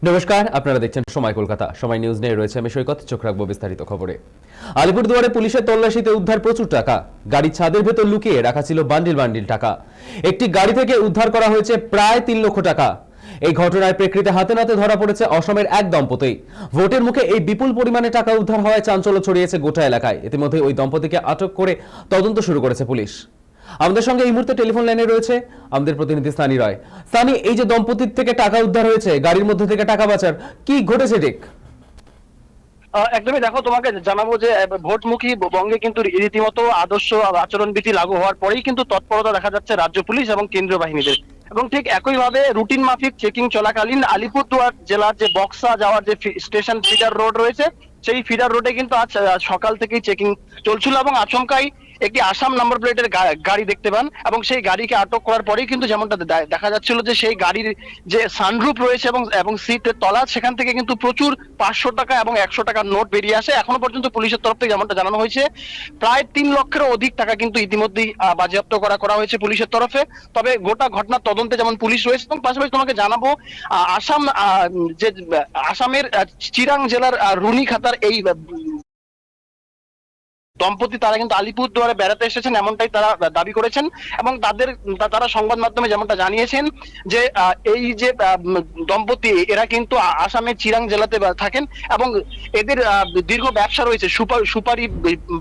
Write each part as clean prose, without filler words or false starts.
নমস্কার, আপনারা দেখছেন সময় কলকাতা। সময় নিউজ নিয়ে রয়েছে আমি সৈকত। চোখ রাখবো বিস্তারিত খবরে। আলিপুরদুয়ারে পুলিশের তল্লাশিতে উদ্ধার প্রচুর টাকা। গাড়ির ছাদের ভেতর লুকিয়ে রাখা ছিল বান্ডিল বান্ডিল টাকা। একটি গাড়ি থেকে উদ্ধার করা হয়েছে প্রায় 3 লক্ষ টাকা। এই ঘটনায় প্রেক্ষিতে হাতে নাতে ধরা পড়েছে অসমের এক দম্পতি। ভোটের মুখে এই বিপুল পরিমাণে টাকা উদ্ধার হওয়ায় চাঞ্চল্য ছড়িয়েছে গোটা এলাকায়। ইতিমধ্যে ওই দম্পতিকে আটক করে তদন্ত শুরু করেছে পুলিশ। আমাদের সঙ্গে এই মুহূর্তে টেলিফোন লাইনে রয়েছে আমাদের প্রতিনিধি সানি রয়। সানি, এই যে দম্পতির থেকে টাকা উদ্ধার হয়েছে, গাড়ির মধ্যে থেকে টাকা পাচার, কি ঘটেছে ঠিক? একদমই, দেখো তোমাকে জানাবো যে ভোটমুখী বঙ্গে কিন্তু রীতিমতো আদর্শ আচরণবিধি লাগু হওয়ার পরেই কিন্তু তৎপরতা দেখা যাচ্ছে রাজ্য পুলিশ এবং কেন্দ্রীয় বাহিনীদের। এবং ঠিক একইভাবে রুটিন মাফিক চেকিং চলাকালীন আলিপুরদুয়ার জেলার যে বক্সা যাওয়ার যে স্টেশন ফিডার রোড রয়েছে, সেই ফিডার রোডে কিন্তু আজ সকাল থেকেই চেকিং চলছিল এবং আচমকাই একটি আসাম নাম্বার প্লেটের গাড়ি দেখতে পান এবং সেই গাড়িকে আটক করার পরেই কিন্তু যেমনটা দেখা যাচ্ছিল যে সেই গাড়ির যে সানরুফ রয়েছে এবং সিটের তলা, সেখান থেকে কিন্তু প্রচুর 500 টাকা এবং 100 টাকার নোট বেরিয়ে আসে। এখনো পর্যন্ত পুলিশের তরফ থেকে যেমনটা জানানো হয়েছে, প্রায় 3 লক্ষেরও অধিক টাকা কিন্তু ইতিমধ্যেই বাজেয়াপ্ত করা হয়েছে পুলিশের তরফে। তবে গোটা ঘটনার তদন্তে যেমন পুলিশ রয়েছে, এবং পাশাপাশি তোমাকে জানাবো আসামের চিরাং জেলার রুনিখাতার এই দম্পতি তারা কিন্তু আলিপুরদুয়ারে বেড়াতে এসেছেন, এমনটাই তারা দাবি করেছেন। এবং তারা সংবাদ মাধ্যমে যেমনটা জানিয়েছেন যে এই যে দম্পতি এরা কিন্তু আসামের চিরাং জেলাতে থাকেন এবং এদের দীর্ঘ ব্যবসা রয়েছে, সুপারি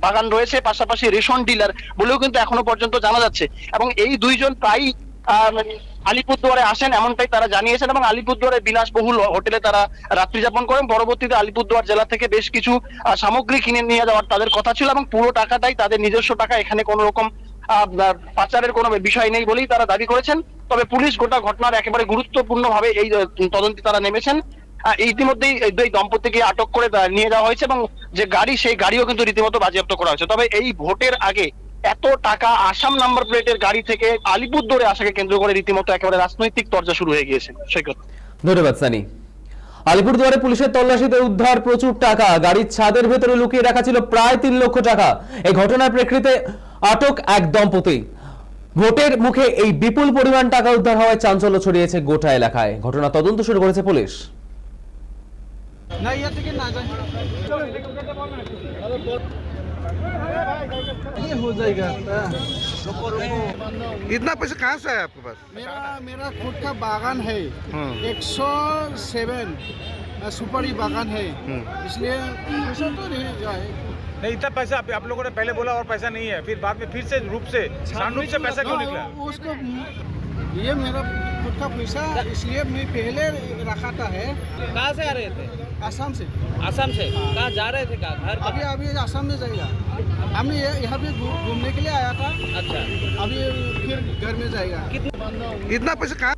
বাগান রয়েছে, পাশাপাশি রেশন ডিলার বলেও কিন্তু এখনো পর্যন্ত জানা যাচ্ছে। এবং এই দুইজন প্রায় আলিপুরদুয়ারে আসেন এমনটাই তারা জানিয়েছেন এবং আলিপুরদুয়ারে বিলাসবহুল হোটেলে তারা রাত্রি যাপন করেন। পরবর্তীতে আলিপুরদুয়ার জেলা থেকে বেশ কিছু সামগ্রী কিনে নিয়ে যাওয়ার তাদের কথা ছিল এবং পুরো টাকাটাই তাদের নিজস্ব টাকা, এখানে কোনো রকম পাচারের কোনো বিষয় নেই বলেই তারা দাবি করেছেন। তবে পুলিশ গোটা ঘটনার একেবারে গুরুত্বপূর্ণ ভাবে এই তদন্তে তারা নেমেছেন। ইতিমধ্যেই এই দম্পতিকে আটক করে নিয়ে যাওয়া হয়েছে এবং যে গাড়ি, সেই গাড়িও কিন্তু রীতিমতো বাজেয়াপ্ত করা হয়েছে। তবে এই ভোটের আগে এত টাকা আসাম নাম্বার প্লেটের গাড়ি থেকে আলিপুরদুয়ারে আসাকে কেন্দ্র করে রীতিমতো একেবারে রাজনৈতিক তরজা শুরু হয়ে গিয়েছে। সৈকত, ধন্যবাদ সানি। আলিপুরদুয়ারে পুলিশের তল্লাশিতে উদ্ধার প্রচুর টাকা। গাড়ির ছাদের ভেতরে লুকিয়ে রাখা ছিল প্রায় 3 লক্ষ টাকা। এই ঘটনার প্রেক্ষিতে আটক এক দম্পতি। ভোটের মুখে এই বিপুল পরিমাণ টাকা উদ্ধার হওয়ায় চাঞ্চল্য ছড়িয়েছে গোটা এলাকায়। ঘটনা তদন্ত শুরু করেছে পুলিশ। ये हो जाएगा। इतना पैसा कहाँ से है आपके पास? मेरा खुद का बागान है, 107 सुपारी बागान है, इसलिए पैसा तो नहीं जाए। नहीं, इतना पैसा आप लोगों ने पहले बोला और पैसा नहीं है, फिर बाद में फिर से रूप से सानरूप से पैसा क्यों निकला? उसको ये मेरा खुद का पैसा, इसलिए मैं पहले रखा था है। कहाँ से आ रहे थे? आसाम से। आसाम से कहाँ जा रहे थे? कहाँ घर? अभी आसाम में जाएगा। हमने यहाँ पे घूमने के लिए आया था। अच्छा, अभी फिर घर में जाएगा। इतना पैसा कहाँ